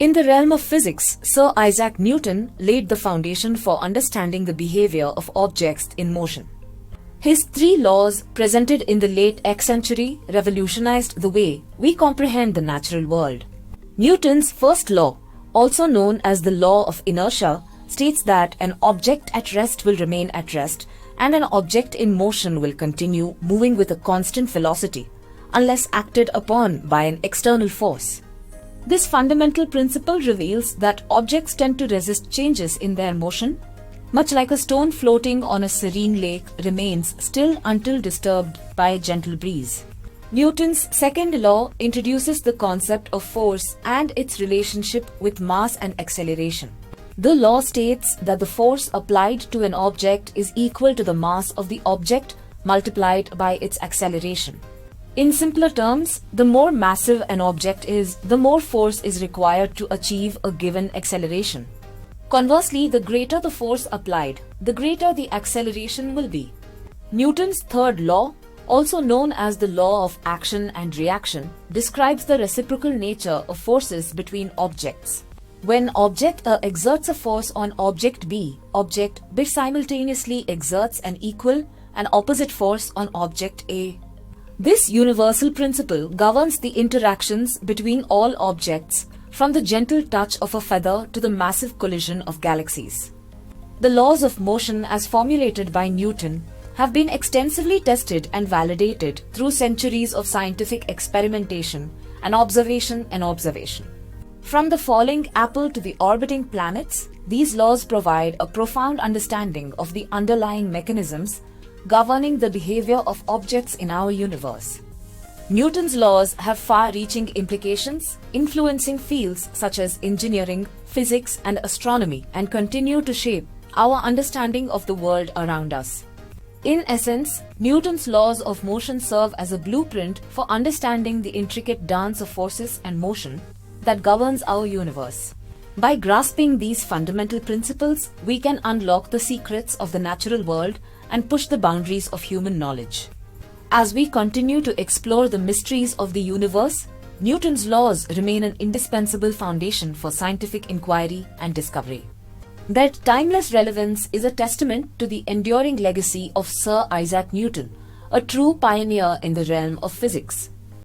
In the realm of physics, Sir Isaac Newton laid the foundation for understanding the behavior of objects in motion. His three laws, presented in the late 8th century, revolutionized the way we comprehend the natural world. Newton's first law, also known as the law of inertia, states that an object at rest will remain at rest and an object in motion will continue moving with a constant velocity unless acted upon by an external force. This fundamental principle reveals that objects tend to resist changes in their motion, much like a stone floating on a serene lake remains still until disturbed by a gentle breeze. Newton's second law introduces the concept of force and its relationship with mass and acceleration. The law states that the force applied to an object is equal to the mass of the object multiplied by its acceleration. In simpler terms, the more massive an object is, the more force is required to achieve a given acceleration. Conversely, the greater the force applied, the greater the acceleration will be. Newton's third law, also known as the law of action and reaction, describes the reciprocal nature of forces between objects. When object A exerts a force on object B simultaneously exerts an equal and opposite force on object A. This universal principle governs the interactions between all objects, from the gentle touch of a feather to the massive collision of galaxies. The laws of motion as formulated by Newton have been extensively tested and validated through centuries of scientific experimentation and observation. From the falling apple to the orbiting planets, these laws provide a profound understanding of the underlying mechanisms governing the behavior of objects in our universe. Newton's laws have far-reaching implications, influencing fields such as engineering, physics, and astronomy, and continue to shape our understanding of the world around us. In essence, Newton's laws of motion serve as a blueprint for understanding the intricate dance of forces and motion that governs our universe. By grasping these fundamental principles, we can unlock the secrets of the natural world and push the boundaries of human knowledge. As we continue to explore the mysteries of the universe, Newton's laws remain an indispensable foundation for scientific inquiry and discovery. Their timeless relevance is a testament to the enduring legacy of Sir Isaac Newton, a true pioneer in the realm of physics.